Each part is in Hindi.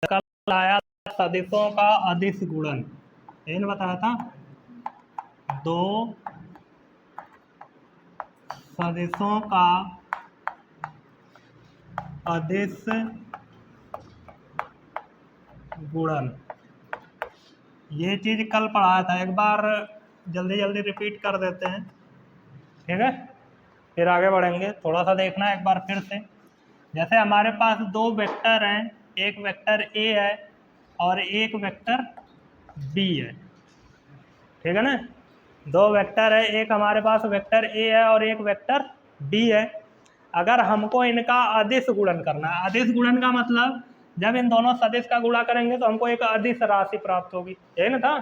कल आया सदिशों का अदिश गुणन, मैंने बताया था दो सदिशों का अदिश गुणन। ये चीज़ कल पढ़ाया था, एक बार जल्दी जल्दी रिपीट कर देते हैं, ठीक है, फिर आगे बढ़ेंगे। थोड़ा सा देखना एक बार फिर से। जैसे हमारे पास दो वेक्टर हैं, एक वेक्टर ए है और एक वेक्टर बी है, ठीक है ना। दो वेक्टर है, एक हमारे पास वेक्टर ए है और एक वेक्टर बी है। अगर हमको इनका अदिश गुणन करना है, अदिश गुणन का मतलब जब इन दोनों सदिश का गुणा करेंगे तो हमको एक अदिश राशि प्राप्त होगी, है ना था।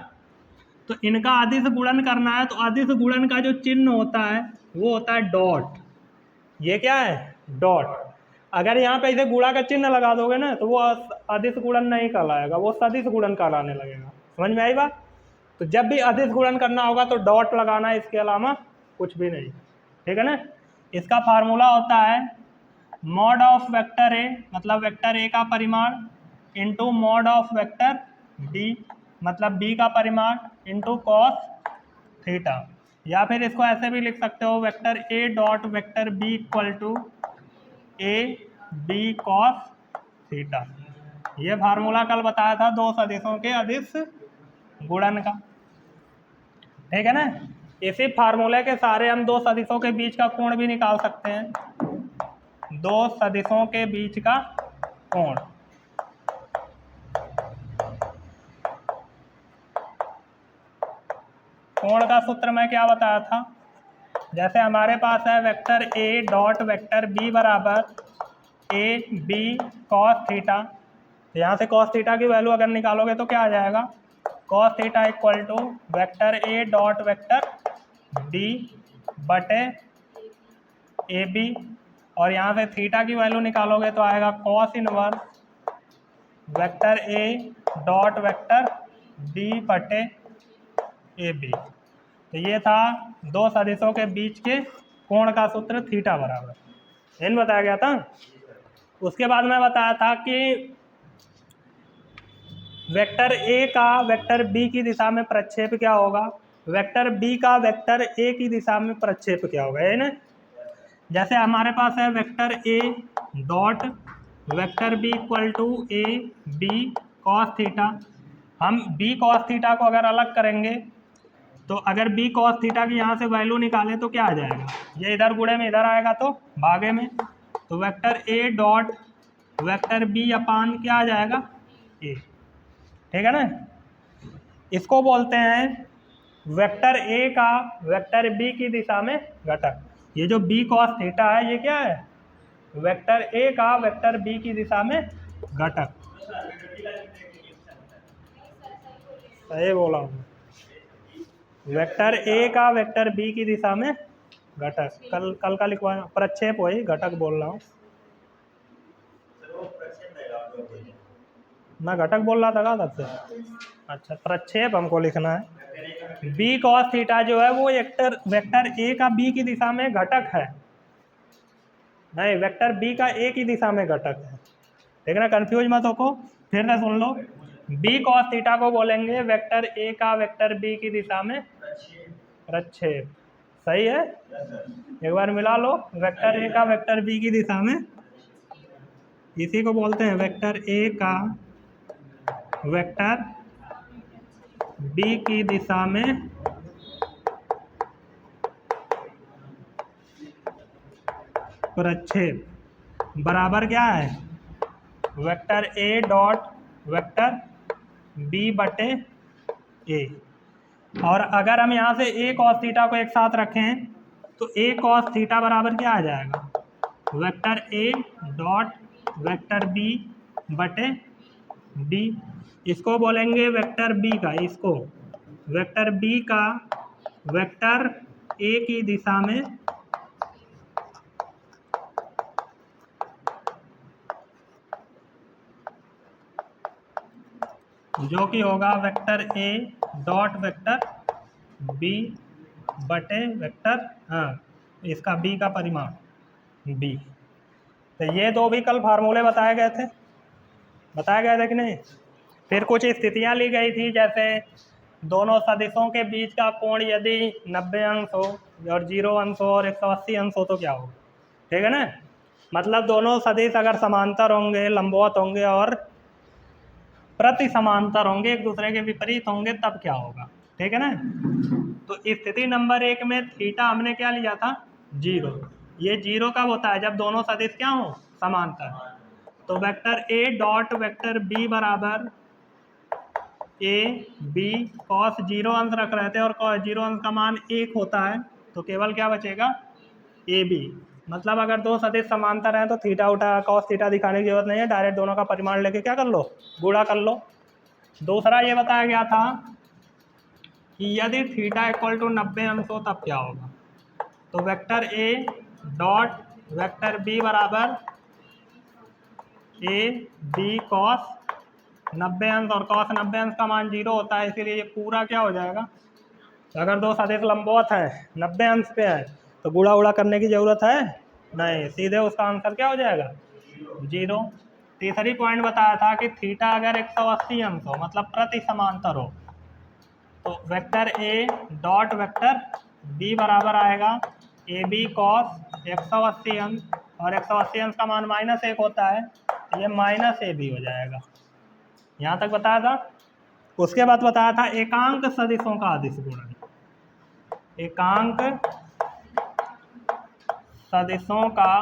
तो इनका अदिश गुणन करना है, तो अदिश गुणन का जो चिन्ह होता है वो होता है डॉट। ये क्या है? डॉट। अगर यहाँ पे इसे गुणा का चिन्ह लगा दोगे ना तो वो अदिश गुणन नहीं कहलाएगा, वो सदिश गुणन कहलाने लगेगा। समझ में आई बात? तो जब भी अदिश गुणन करना होगा तो डॉट लगाना है, इसके अलावा कुछ भी नहीं, ठीक है ना। इसका फार्मूला होता है मॉड ऑफ वेक्टर ए, मतलब वेक्टर ए का परिमाण, into mod of vector B, मतलब बी का परिमाण, इंटू कॉस थीटा। या फिर इसको ऐसे भी लिख सकते हो, vector A dot vector B equal to A B cos theta. ये फार्मूला कल बताया था दो सदिशों के अदिश गुणन का, ठीक है ना। इसी फार्मूले के सारे हम दो सदिशों के बीच का कोण भी निकाल सकते हैं, दो सदिशों के बीच का कोण। कोण का सूत्र मैं क्या बताया था, जैसे हमारे पास है vector A dot vector B बराबर ए बी कॉस थीटा। यहाँ से कॉस थीटा की वैल्यू अगर निकालोगे तो क्या आ जाएगा, cos theta equal to vector A dot vector B बटे ए बी, और यहाँ से थीटा की वैल्यू निकालोगे तो आएगा cos inverse vector A dot vector B बटे ए बी। तो ये था दो सदिशों के बीच के कोण का सूत्र थीटा बराबर, इन बताया गया था। उसके बाद मैं बताया था कि वेक्टर ए का वेक्टर बी की दिशा में प्रक्षेप क्या होगा, वेक्टर बी का वेक्टर ए की दिशा में प्रक्षेप क्या होगा, है ना। जैसे हमारे पास है vector A dot vector B equal to A B cos theta. हम बी कॉस थीटा को अगर अलग करेंगे तो अगर बी कॉस थीटा की यहाँ से वैल्यू निकालें तो क्या आ जाएगा, ये इधर गुणे में इधर आएगा तो भागे में, तो vector A dot vector B upon क्या आ जाएगा, ए, ठीक है ना। इसको बोलते हैं वेक्टर ए का वेक्टर बी की दिशा में घटक। ये जो बी कॉस थीटा है ये क्या है, वेक्टर ए का वेक्टर बी की दिशा में घटक। सही बोला हूँ, वेक्टर ए का वेक्टर बी की दिशा में घटक। कल का लिखवाया प्रक्षेप, वही घटक बोल रहा हूँ मैं, घटक बोल रहा था तब से। अच्छा, प्रक्षेप हमको लिखना है। बी कॉस थीटा जो है वो वेक्टर ए का बी की दिशा में घटक है, नहीं वेक्टर बी का ए की दिशा में घटक है, ठीक है ना। कंफ्यूज मत हो, फिर से सुन लो। बी कॉस थीटा को बोलेंगे वेक्टर ए का वेक्टर बी की दिशा में प्रक्षेप, सही है। एक बार मिला लो, वेक्टर ए का वेक्टर बी की दिशा में, इसी को बोलते हैं वेक्टर ए का वेक्टर बी की दिशा में प्रक्षेप बराबर क्या है, vector A dot vector B बटे ए। और अगर हम यहाँ से ए कॉस थीटा को एक साथ रखें तो ए कॉस थीटा बराबर क्या आ जाएगा, vector A dot vector B बटे बी। इसको बोलेंगे वेक्टर बी का, इसको वेक्टर बी का वेक्टर ए की दिशा में जो कि होगा vector A dot vector B बटे वेक्टर, हाँ इसका बी का परिमाण बी। तो ये दो भी कल फार्मूले बताए गए थे, बताया गया था कि नहीं। फिर कुछ स्थितियाँ ली गई थी, जैसे दोनों सदिशों के बीच का कोण यदि 90 अंश हो और 0 अंश हो और 180 अंश हो तो क्या हो, ठीक है ना। मतलब दोनों सदिश अगर समांतर होंगे, लंबवत होंगे और प्रति समांतर होंगे, एक दूसरे के विपरीत होंगे, तब क्या होगा, ठीक है ना। तो स्थिति नंबर 1 में थीटा हमने क्या लिया था, 0। ये 0 कब होता है, जब दोनों सदिश क्या हो, समांतर। तो vector A dot vector B बराबर ए बी कॉस 0 अंश रख रहे थे और कॉस 0 अंश का मान 1 होता है, तो केवल क्या बचेगा, ए बी। मतलब अगर दो सदिश समांतर हैं तो थीटा उठा कॉस थीटा दिखाने की जरूरत नहीं है, डायरेक्ट दोनों का परिमाण लेके क्या कर लो, गुणा कर लो। दूसरा ये बताया गया था कि यदि थीटा इक्वल टू 90 अंश हो तब क्या होगा। तो vector A dot vector B बराबर ए बी कॉस 90 अंश, और कॉस 90 अंश का मान 0 होता है, इसीलिए ये पूरा क्या हो जाएगा। अगर दो सदिश लंबवत है 90 अंश पे है तो गुणा उड़ा करने की जरूरत है नहीं, सीधे उसका आंसर क्या हो जाएगा, 0। तीसरी पॉइंट बताया था कि थीटा अगर 180 अंश हो, मतलब प्रति समांतर हो, तो vector A dot vector B बराबर आएगा ए बी कॉस 180 अंश, और 180 अंश का मान -1 होता है, ये माइनस ए बी हो जाएगा। यहाँ तक बताया था। उसके बाद बताया था एकांक सदिशों का अदिश गुणन। एकांक सदिशों का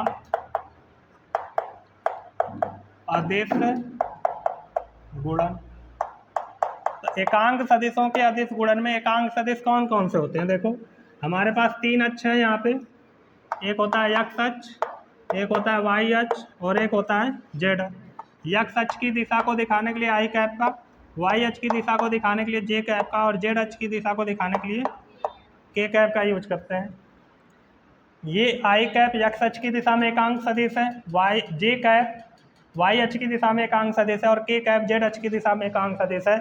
अदिश गुणन। तो एकांक सदिशों के अदिश गुणन में एकांक सदिश कौन कौन से होते हैं, देखो हमारे पास 3 अक्ष हैं यहाँ पे। एक होता है x अक्ष, एक होता है y अक्ष और एक होता है z अक्ष। x अक्ष की दिशा को दिखाने के लिए i कैप का, y अक्ष की दिशा को दिखाने के लिए j कैप का, और z अक्ष की दिशा को दिखाने के लिए k कैप का यूज करते हैं। ये i कैप x अक्ष की दिशा में एकांक सदिश है, j कैप y अक्ष की दिशा में एकांक सदिश है, और k कैप z अक्ष की दिशा में एकांक सदिश है।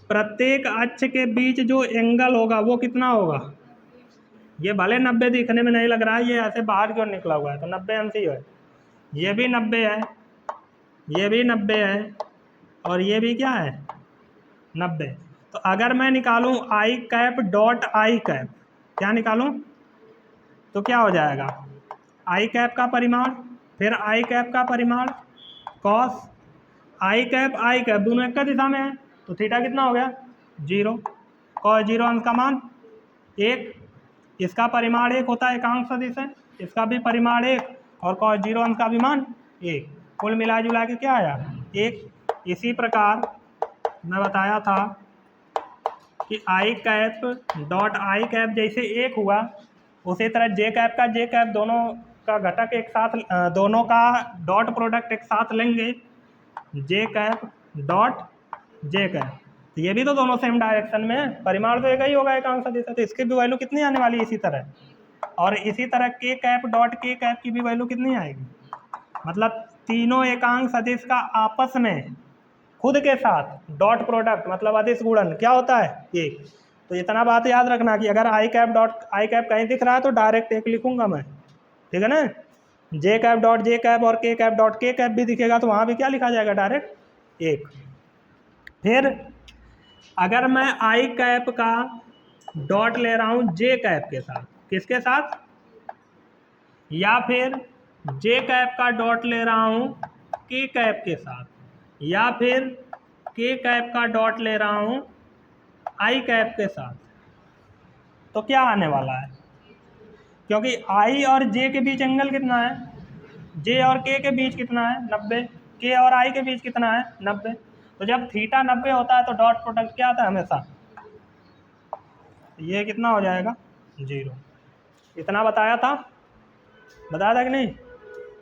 प्रत्येक अक्ष के बीच जो एंगल होगा वो कितना होगा, ये भले 90 दिखने में नहीं लग रहा है, ये ऐसे बाहर क्यों निकला हुआ है, तो 90 अंश ही है। ये भी 90 है, ये भी 90 है, और ये भी क्या है 90। तो अगर मैं निकालूं आई कैप डॉट आई कैप, क्या निकालूं, तो क्या हो जाएगा, आई कैप का परिमाण फिर आई कैप का परिमाण कॉस आई कैप दोनों एक का दिशा में है, तो थीटा कितना हो गया 0। कॉस 0 अंश का मान 1, इसका परिमाण 1 होता है, एकांक सदिश है, इसका भी परिमाण 1, और कॉस 0 अंश का भी मान 1, कुल मिला जुला के क्या आया 1। इसी प्रकार मैं बताया था कि आई कैप डॉट आई कैप जैसे 1 हुआ, उसी तरह जे कैप दोनों का घटक एक साथ, दोनों का डॉट प्रोडक्ट एक साथ लेंगे, जे कैप डॉट जे कैप, तो ये भी तो दोनों सेम डायरेक्शन में है, परिमाण तो एक ही होगा एकांक सदिश है, तो इसकी भी वैल्यू कितनी आने वाली है इसी तरह। और इसी तरह के कैप डॉट के कैप की भी वैल्यू कितनी आएगी, मतलब तीनों एकांक सदिश का आपस में खुद के साथ डॉट प्रोडक्ट मतलब अदिश गुणन क्या होता है 1। तो इतना बात याद रखना कि अगर आई कैप डॉट आई कैप कहीं दिख रहा है तो डायरेक्ट 1 लिखूंगा मैं, ठीक है ना। जे कैप डॉट जे कैप और के कैप डॉट के कैप भी दिखेगा तो वहाँ भी क्या लिखा जाएगा, डायरेक्ट 1। फिर अगर मैं आई कैप का डॉट ले रहा हूँ जे कैप के साथ, किसके साथ, या फिर जे कैप का डॉट ले रहा हूँ के कैप के साथ, या फिर के कैप का डॉट ले रहा हूँ आई कैप के साथ, तो क्या आने वाला है, क्योंकि आई और जे के बीच एंगल कितना है, जे और के बीच कितना है 90, के और आई के बीच कितना है 90। तो जब थीटा 90 होता है तो डॉट प्रोडक्ट क्या आता है हमेशा, ये कितना हो जाएगा 0। इतना बताया था कि नहीं,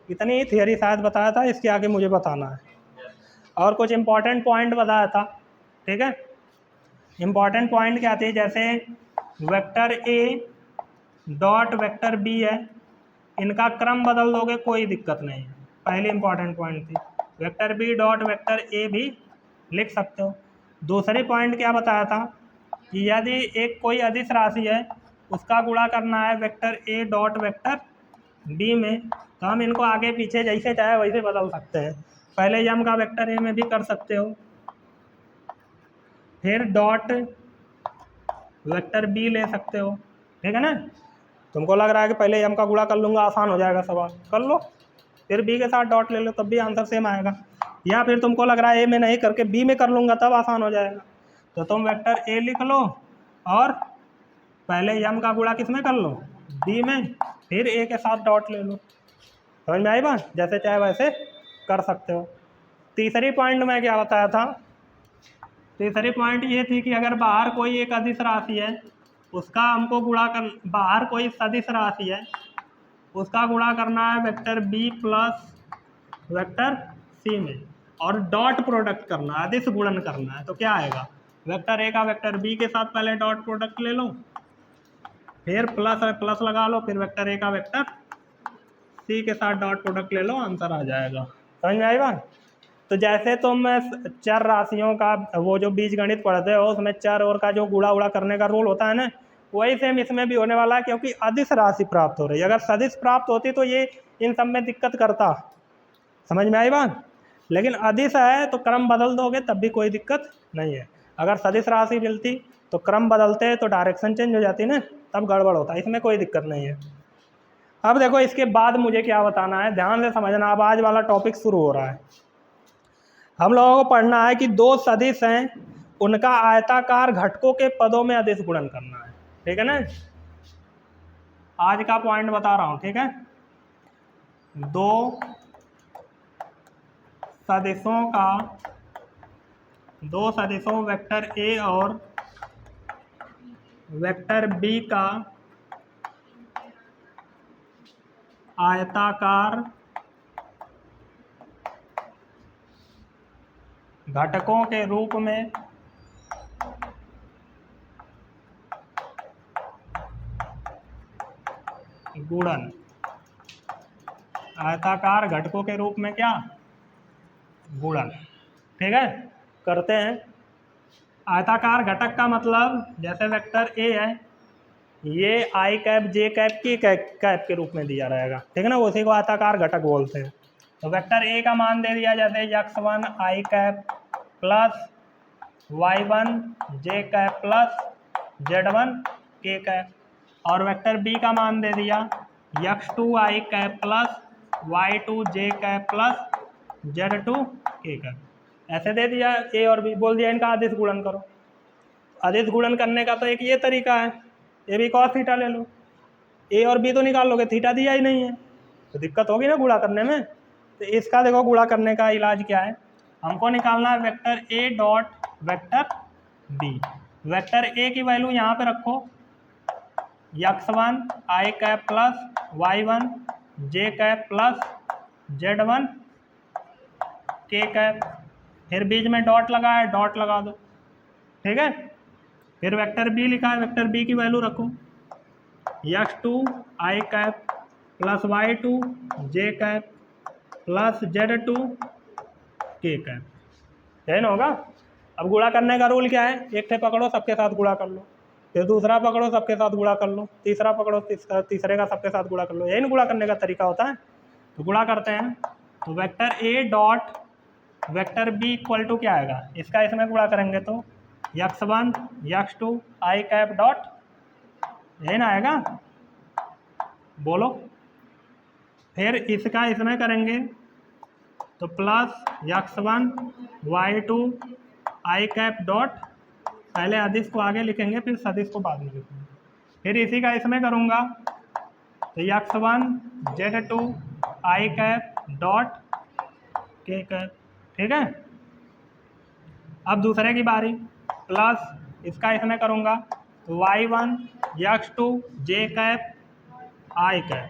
इतनी ही थियरी शायद बताया था, इसके आगे मुझे बताना है। और कुछ इम्पॉर्टेंट पॉइंट बताया था, ठीक है। इम्पॉर्टेंट पॉइंट क्या थे, जैसे vector A dot vector B है, इनका क्रम बदल दोगे कोई दिक्कत नहीं है, पहली इंपॉर्टेंट पॉइंट थी। Vector B dot vector A भी लिख सकते हो। दूसरी पॉइंट क्या बताया था कि यदि एक कोई अदिश राशि है उसका गुणा करना है vector A dot vector B में, तो हम इनको आगे पीछे जैसे चाहे वैसे बदल सकते हैं। पहले यम का वेक्टर ए में भी कर सकते हो, फिर डॉट वेक्टर बी ले सकते हो, ठीक है ना। तुमको लग रहा है कि पहले यम का गुणा कर लूँगा आसान हो जाएगा सवाल, कर लो, फिर बी के साथ डॉट ले लो तब भी आंसर सेम आएगा। या फिर तुमको लग रहा है ए में नहीं करके बी में कर लूँगा तब आसान हो जाएगा, तो तुम वेक्टर ए लिख लो और पहले यम का गुणा किस में कर लो, बी में, फिर ए के साथ डॉट ले लो। समझ में आई बात, जैसे चाहे वैसे कर सकते हो। तीसरी पॉइंट में क्या बताया था, तीसरी पॉइंट ये थी कि अगर बाहर कोई एक अदिश राशि है उसका हमको गुणा कर, बाहर कोई सदिश राशि है उसका गुणा करना है vector B plus vector C में, और डॉट प्रोडक्ट करना है, अदिश गुणन करना है। तो क्या आएगा, वेक्टर ए का वेक्टर बी के साथ पहले डॉट प्रोडक्ट ले लो, फिर प्लस प्लस लगा लो, फिर वेक्टर ए का वेक्टर सी के साथ डॉट प्रोडक्ट ले लो, आंसर आ जाएगा। समझ में आई बात। तो जैसे तुम चर राशियों का वो जो बीजगणित पढ़ते हो उसमें चर और का जो गुणा उड़ा करने का रूल होता है ना, वही सेम इसमें भी होने वाला है, क्योंकि अदिश राशि प्राप्त हो रही है। अगर सदिश प्राप्त होती तो ये इन सब में दिक्कत करता। समझ में आई बात। लेकिन अदिश है तो क्रम बदल दोगे तब भी कोई दिक्कत नहीं है। अगर सदिश राशि मिलती तो क्रम बदलते तो डायरेक्शन चेंज हो जाती ना, तब गड़बड़ होता, इसमें कोई दिक्कत नहीं है। अब देखो इसके बाद मुझे क्या बताना है, ध्यान से समझना। अब आज वाला टॉपिक शुरू हो रहा है। हम लोगों को पढ़ना है कि दो सदिश हैं, उनका आयताकार घटकों के पदों में अदिश गुणन करना है, ठीक है ना। आज का पॉइंट बता रहा हूं, ठीक है। दो सदिशों वेक्टर ए और वेक्टर बी का आयताकार घटकों के रूप में गुणन, आयताकार घटकों के रूप में क्या, गुणन, ठीक है, करते हैं। आयताकार घटक का मतलब जैसे वेक्टर ए है, ये आई कैप जे कैप की कैप के रूप में दिया रहेगा, ठीक है ना, उसी को आयताकार घटक बोलते हैं। तो वेक्टर ए का मान दे दिया जैसे x1 I cap plus y1 J cap plus z1 K cap, और वेक्टर बी का मान दे दिया x2 आई कैप प्लस y2 जे कैप प्लस z2 के कैप। ऐसे दे दिया ए और बी, बोल दिया इनका अदिश गुणन करो। अदिश गुणन करने का तो एक ये तरीका है, ए बी कॉस थीटा ले लो, ए और बी तो निकाल लोगे, थीटा दिया ही नहीं है तो दिक्कत होगी ना गुणा करने में। तो इसका देखो गुणा करने का इलाज क्या है, हमको निकालना है vector A dot vector B. Vector A की वैल्यू यहाँ पे रखो, x1 I cap plus y1 J cap plus z1 K cap, फिर बीच में डॉट लगा है, डॉट लगा दो, ठीक है। फिर वेक्टर बी लिखा है, वेक्टर बी की वैल्यू रखो, x2 आई कैप प्लस y2 जे कैप प्लस z2 के कैप, है ना, होगा। अब गुणा करने का रूल क्या है, एक थे पकड़ो सबके साथ गुणा कर लो, फिर दूसरा पकड़ो सबके साथ गुणा कर लो, तीसरा पकड़ो तीसरे का सबके साथ गुणा कर लो, यही ना गुणा करने का तरीका होता है। तो गुणा करते हैं, तो vector A dot vector B equal to क्या आएगा, इसका इसमें गुणा करेंगे तो x1 x2 आई कैप डॉट, यही ना आएगा, बोलो। फिर इसका इसमें करेंगे तो प्लस x1 y2 आई कैप डॉट, पहले अदिश को आगे लिखेंगे फिर सदिश को बाद में लिखेंगे। फिर इसी का इसमें करूँगा तो x1 z2 आई कैप डॉट के कैप, ठीक है। अब दूसरे की बारी, प्लस इसका इसमें करूँगा तो y1 x2 जे कैप आई कैप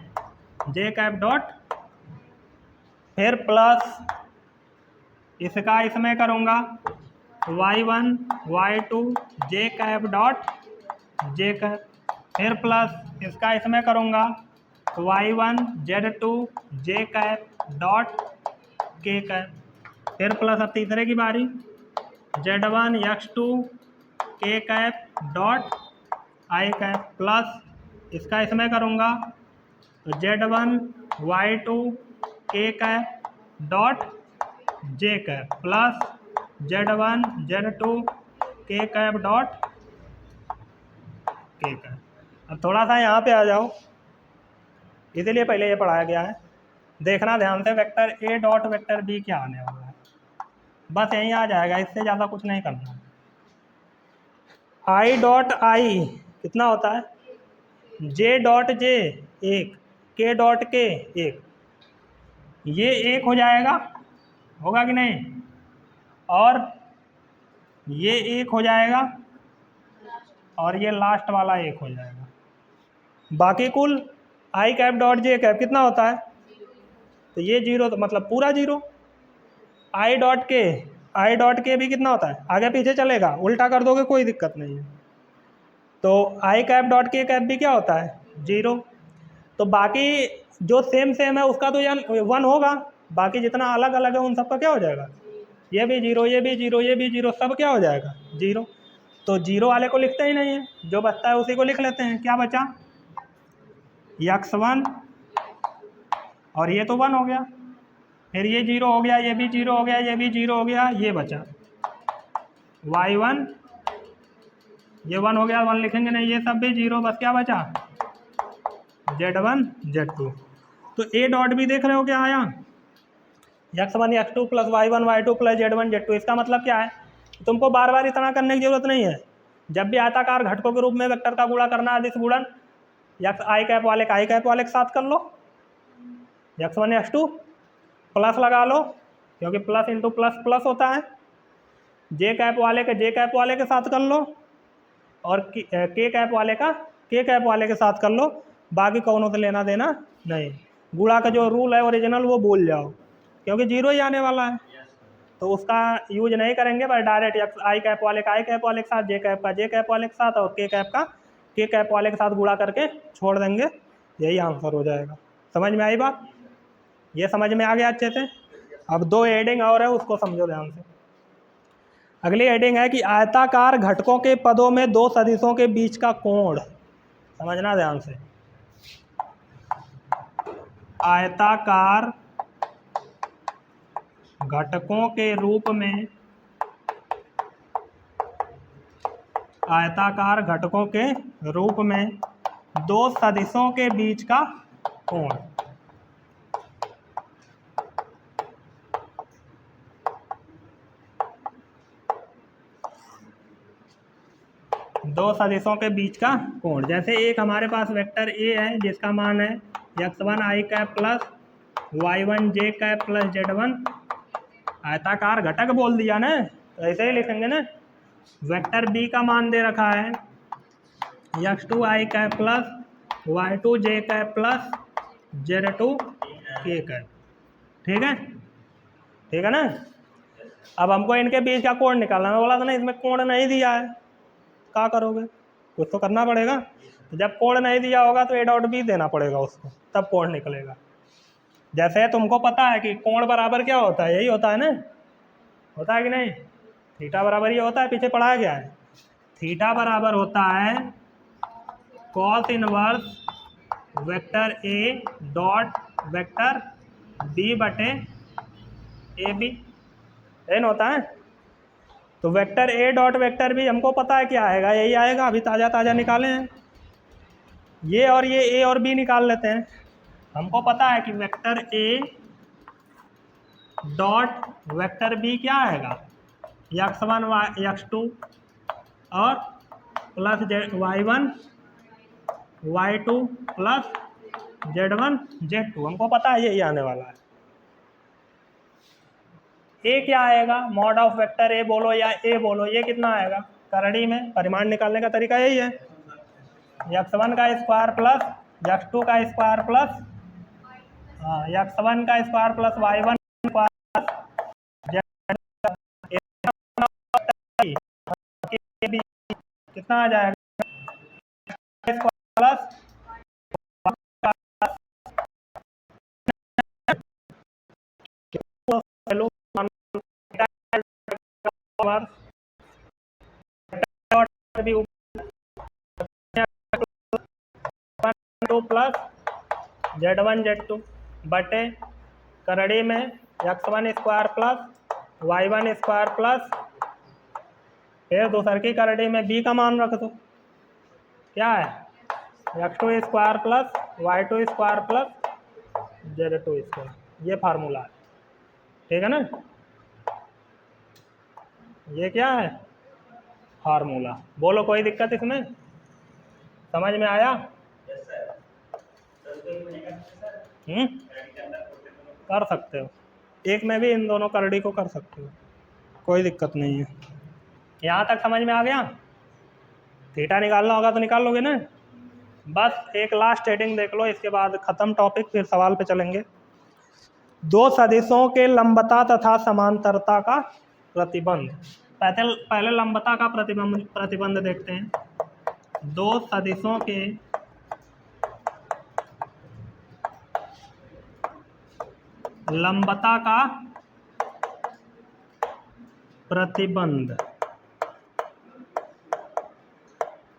जे कैप डॉट, फिर प्लस इसका इसमें करूँगा y1 y2 जे कैप डॉट जे कैप, फिर प्लस इसका इसमें करूँगा y1 z2 जे कैप डॉट के कैप, फिर प्लस अब तीसरे की बारी z1 x2 के cap dot I cap, plus इसका इसमें करूँगा तो z1 y2 के cap dot J cap plus Z1 Z2 के कैप डॉट के कैप। अब थोड़ा सा यहाँ पे आ जाओ, इसीलिए पहले ये पढ़ाया गया है। देखना ध्यान से, vector A dot vector B क्या आने वाला है, बस यहीं आ जाएगा, इससे ज़्यादा कुछ नहीं करना। आई डॉट आई कितना होता है, जे डॉट जे 1, के डॉट के 1, ये 1 हो जाएगा, होगा कि नहीं, और ये 1 हो जाएगा, और ये लास्ट वाला 1 हो जाएगा। बाकी कुल आई कैप डॉट जे कैप कितना होता है, तो ये 0, तो मतलब पूरा 0। आई डॉट के भी कितना होता है, आगे पीछे चलेगा, उल्टा कर दोगे कोई दिक्कत नहीं है। तो आई कैप डॉट के कैप भी क्या होता है, 0। तो बाकी जो सेम है उसका तो 1 होगा, बाकी जितना अलग अलग है उन सबका क्या हो जाएगा, ये भी 0, ये भी 0, ये भी 0, सब क्या हो जाएगा 0। तो 0 वाले को लिखते ही नहीं है, जो बचता है उसी को लिख लेते हैं। क्या बचा, x1, और ये तो 1 हो गया, फिर ये 0 हो गया, ये भी 0 हो गया, ये भी 0 हो गया, ये बचा y1, ये 1 हो गया, 1 लिखेंगे नहीं, ये सब भी 0, बस क्या बचा Z1 Z2। तो ए डॉट भी देख रहे हो क्या आया, x1 x2 plus y1 y2 plus Z1 Z2। इसका मतलब क्या है, तुमको बार बार इतना करने की जरूरत नहीं है। जब भी आयताकार घटकों के रूप में वेक्टर का गुणा करना है, अदिश गुणन, या आई कैप वाले का आई कैप वाले के साथ कर लो, x1 x2 प्लस लगा लो, क्योंकि प्लस इंटू प्लस प्लस होता है, जे कैप वाले के जे कैप वाले के साथ कर लो, और के कैप वाले का के कैप वाले के साथ कर लो, बाकी कौनों से लेना देना नहीं। गुणा का जो रूल है ओरिजिनल वो भूल जाओ, क्योंकि 0 ही आने वाला है, तो उसका यूज नहीं करेंगे, बस डायरेक्ट आई कैप वाले का आई कैप वाले के साथ, जे कैप का जे कैप वाले के साथ, और के कैप का के कैप वाले के साथ गुणा करके छोड़ देंगे, यही आंसर हो जाएगा। समझ में आई बात, ये समझ में आ गया अच्छे से। अब 2 हेडिंग और है, उसको समझो ध्यान से। अगली हेडिंग है कि आयताकार घटकों के पदों में 2 सदिशों के बीच का कोण, समझना ध्यान से। आयताकार घटकों के रूप में, आयताकार घटकों के रूप में 2 सदिशों के बीच का कोण। दो सदिशों के बीच का कोण, जैसे एक हमारे पास वेक्टर ए है जिसका मान है x1 I cap plus y1 J cap plus Z1, आयताकार घटक बोल दिया ना, तो ऐसे ही लिखेंगे ना। वेक्टर बी का मान दे रखा है x2 आई कैप प्लस y2 जे कैप प्लस Z2 के कैप, ठीक है, ठीक है ना। अब हमको इनके बीच का कोण निकालना है, बोला था ना इसमें कोण नहीं दिया है, क्या करोगे, कुछ तो करना पड़ेगा। तो जब कोण नहीं दिया होगा तो ए डॉट बी देना पड़ेगा उसको, तब कोण निकलेगा। जैसे तुमको पता है कि कोण बराबर क्या होता है, यही होता है ना, होता है कि नहीं, थीटा बराबर ये होता है, पीछे पढ़ाया गया है। थीटा बराबर होता है cos inverse vector A dot vector B बटे ए बी, एन होता है। तो vector A dot vector B हमको पता है क्या आएगा, यही आएगा, अभी ताज़ा ताज़ा निकाले हैं ये, और ये ए और बी निकाल लेते हैं। हमको पता है कि vector A dot vector B क्या आएगा, x1 x2 और plus y1 y2 plus Z1 Z2, हमको पता है यही आने वाला है। ए क्या आएगा, मॉड ऑफ वेक्टर ए बोलो या ए बोलो, ये कितना आएगा, करड़ी में परिमाण निकालने का तरीका यही है, x1 का स्क्वायर प्लस x2 का स्क्वायर प्लस x1 का स्क्वायर प्लस y1 स्क्वायर कितना आ जाएगा, प्लस प्लस Z1 Z2 बटे करड़ी में x1 square plus y1 square plus, फिर दूसर की करड़ी में b का मान रख दो, क्या है x2 square plus y2 square plus z2 square, ये फार्मूला है, ठीक है ना। ये क्या है फार्मूला। बोलो कोई दिक्कत इसमें, समझ में आया? कर सकते हो, एक में भी इन दोनों करड़ी को कर सकते हो, कोई दिक्कत नहीं है। यहाँ तक समझ में आ गया? थीटा निकालना होगा तो निकाल लोगे ना। बस एक लास्ट हेडिंग देख लो, इसके बाद खत्म टॉपिक, फिर सवाल पे चलेंगे। दो सदिशों के लंबता तथा समांतरता का प्रतिबंध। पहले लंबता का प्रतिबंध देखते हैं। दो सदिशों के लंबता का प्रतिबंध,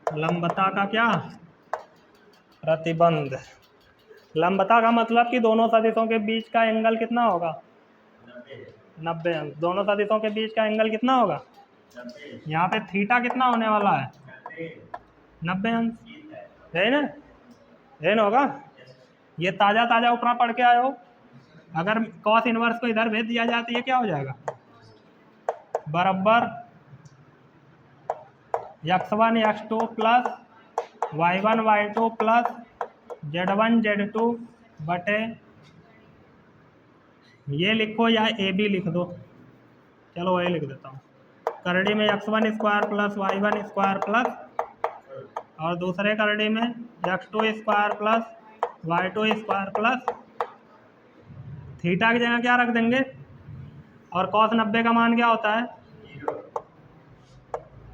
लंबता का क्या प्रतिबंध। लंबता का मतलब कि दोनों सदिशों के बीच का एंगल कितना होगा 90 अंश। दोनों सदिशों के बीच का एंगल कितना होगा, यहाँ पे थीटा कितना होने वाला है 90 अंश, है ना, है ना होगा। ये ताज़ा ताज़ा ऊपर पढ़ के आए हो। अगर कॉस इनवर्स को इधर भेज दिया जाए तो ये क्या हो जाएगा, बराबर x1 x2 plus y1 y2 plus z1 z2 बटे, ये लिखो या ए बी लिख दो, चलो वही लिख देता हूँ। करड़ी में x1 square plus y1 square plus, और दूसरे करड़ी में x2 square plus y2 square plus, theta की जगह क्या रख देंगे, और कॉस 90 का मान क्या होता है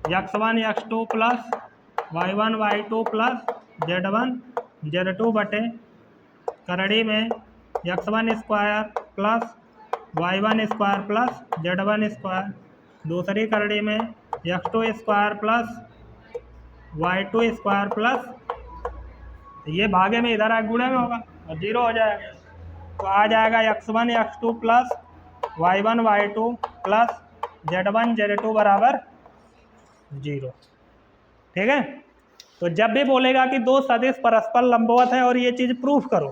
x1 x2 plus y1 y2 plus z1 z2 बटे, करड़ी में x1 square plus y1 square plus z1 square, दूसरी करड़ी में x2 square plus y2 square plus, ये भागे में इधर आए गुणे में होगा और 0 हो जाएगा, तो आ जाएगा x1 x2 plus y1 y2 plus z1 z2 बराबर 0। ठीक है, तो जब भी बोलेगा कि दो सदिश परस्पर लंबवत है और ये चीज़ प्रूफ करो,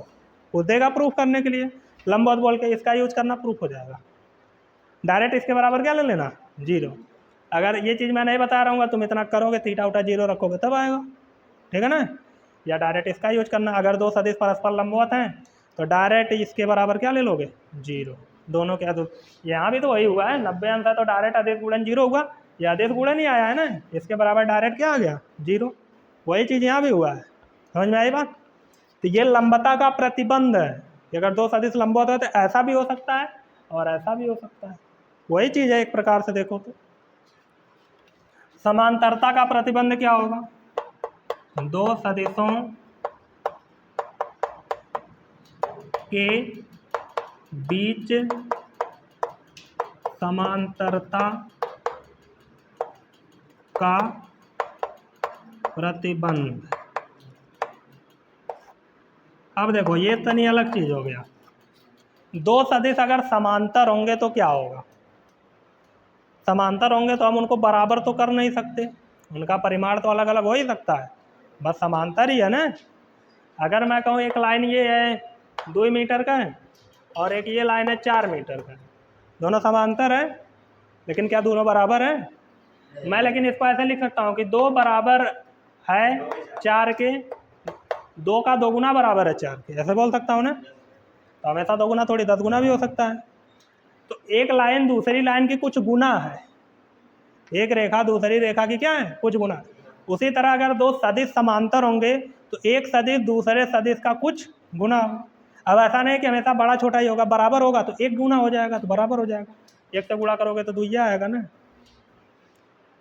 वो देगा प्रूफ करने के लिए, लंबवत बोल के इसका यूज करना प्रूफ हो जाएगा। डायरेक्ट इसके बराबर क्या ले लेना 0। अगर ये चीज़ मैं नहीं बता रहा हूँ तुम इतना करोगे, थीटा उटा 0 रखोगे तब आएगा, ठीक है ना। या डायरेक्ट इसका यूज करना, अगर दो सदिश परस्पर लंबवत हैं तो डायरेक्ट इसके बराबर क्या ले लोगे 0। दोनों के तो यहाँ भी तो वही हुआ है, 90 अंश है तो डायरेक्ट अदिश गुणन 0 हुआ, ये अदिश गुणन नहीं आया है ना, इसके बराबर डायरेक्ट क्या आ गया 0। वही चीज़ यहाँ भी हुआ है, समझ में आई बात। तो ये लंबता का प्रतिबंध है कि अगर दो सदिश लंबवत है तो ऐसा भी हो सकता है और ऐसा भी हो सकता है, वही चीज़ है एक प्रकार से देखो तो। समांतरता का प्रतिबंध क्या होगा, दो सदिशों के बीच समांतरता का प्रतिबंध। अब देखो ये तनी अलग चीज हो गया, दो सदिश अगर समांतर होंगे तो क्या होगा, समांतर होंगे तो हम उनको बराबर तो कर नहीं सकते, उनका परिमाण तो अलग अलग हो ही सकता है, बस समांतर ही है ना। अगर मैं कहूँ एक लाइन ये है 2 मीटर का है और एक ये लाइन है 4 मीटर का, दोनों समांतर है लेकिन क्या दोनों बराबर है, मैं लेकिन इसको ऐसे लिख सकता हूँ कि 2 बराबर है 4 के, 2 का 2 गुना बराबर है 4 के, ऐसे बोल सकता हूँ ना। तो हमेशा 2 गुना थोड़ी 10 गुना भी हो सकता है। तो एक लाइन दूसरी लाइन की कुछ गुना है, एक रेखा दूसरी रेखा की क्या है कुछ गुना। उसी तरह अगर दो सदिश समांतर होंगे तो एक सदिश दूसरे सदिश का कुछ गुना। अब ऐसा नहीं कि हमेशा बड़ा छोटा ही होगा, बराबर होगा तो 1 गुना हो जाएगा तो बराबर हो जाएगा, 1 से गुणा करोगे तो 2 आएगा ना।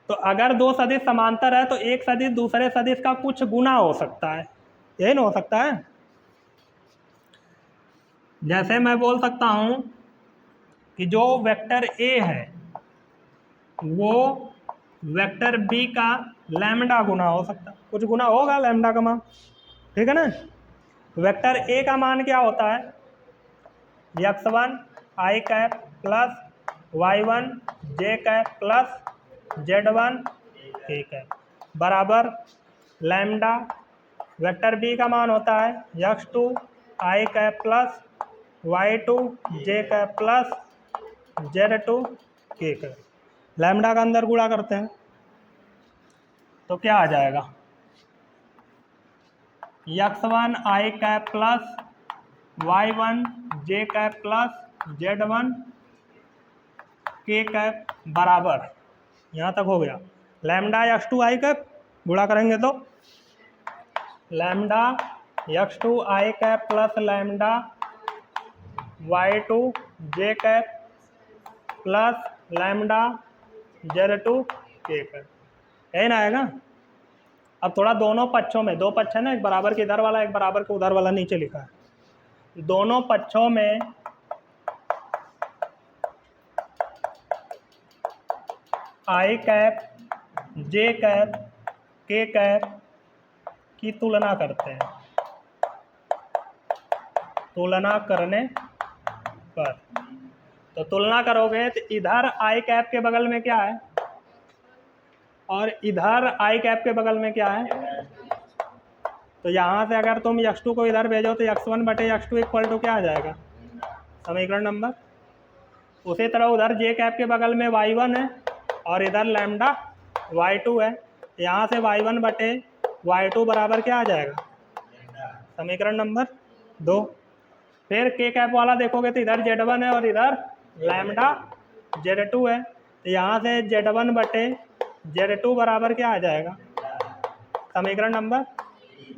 तो अगर दो सदिश समांतर है तो एक सदिश दूसरे सदिश का कुछ गुना हो सकता है, यही ना हो सकता है। जैसे मैं बोल सकता हूं कि जो वेक्टर ए है वो वेक्टर बी का लैम्डा गुना हो सकता है, कुछ गुना होगा लैम्डा का मान, ठीक है ना। वेक्टर ए का मान क्या होता है x1 i cap plus y1 j cap plus z1, ठीक है, बराबर लैम्डा वेक्टर बी का मान होता है x2 i cap plus y2 j cap plus z2 k cap. Lambda का अंदर गुणा करते हैं तो क्या आ जाएगा, x1 i cap plus y1 j cap plus z1 k cap बराबर, यहाँ तक हो गया, लैम्डा x2 i कैप गुणा करेंगे तो lambda x2 i cap plus lambda y2 j cap plus lambda z2 k cap, यही ना आएगा। अब थोड़ा दोनों पक्षों में, दो पक्ष है ना, एक बराबर के इधर वाला एक बराबर के उधर वाला नीचे लिखा है, दोनों पक्षों में i cap j cap k cap की तुलना करते हैं, तुलना करने पर, तो तुलना करोगे तो इधर i कैप के बगल में क्या है और इधर i कैप के बगल में क्या है, तो यहाँ से अगर तुम x2 को इधर भेजो तो x1 बटे x2 इक्वल टू क्या आ जाएगा, समीकरण नंबर। उसी तरह उधर j कैप के बगल में y1 है और इधर लैम्डा y2 है, यहाँ से y1 बटे y2 बराबर क्या आ जाएगा, समीकरण नंबर 2। फिर k कैप वाला देखोगे तो इधर z1 है और इधर लैम्डा z2 है, तो यहाँ से z1 बटे z2 बराबर क्या आ जाएगा, समीकरण नंबर,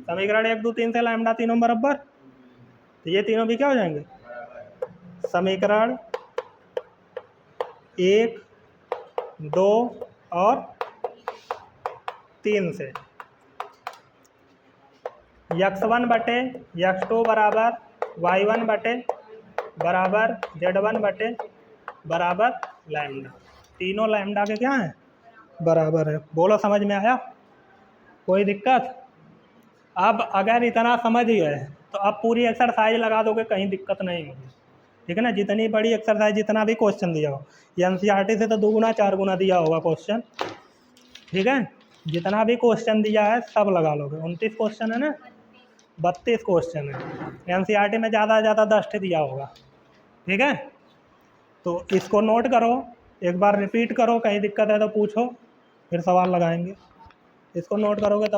समीकरण 1 2 3 से लैम्डा तीनों बराबर, तो ये तीनों भी क्या हो जाएंगे, समीकरण 1 2 और 3 से x1 बटे x2 बराबर y1 बटे बराबर z1 बटे बराबर लैम्डा, तीनों लैम्डा के क्या हैं, बराबर है। बोलो समझ में आया, कोई दिक्कत। अब अगर इतना समझ गए तो अब पूरी एक्सरसाइज लगा दोगे, कहीं दिक्कत नहीं होगी, ठीक है ना। जितनी बड़ी एक्सरसाइज, जितना भी क्वेश्चन दिया हो, एनसीईआरटी से तो 2 गुना 4 गुना दिया होगा क्वेश्चन, ठीक है, जितना भी क्वेश्चन दिया है सब लगा लोगे। 29 क्वेश्चन है ना, 32 क्वेश्चन है, एनसीईआरटी में ज़्यादा से ज़्यादा 10 दिया होगा, ठीक है। तो इसको नोट करो, एक बार रिपीट करो, कहीं दिक्कत है तो पूछो, फिर सवाल लगाएंगे। इसको नोट करोगे तब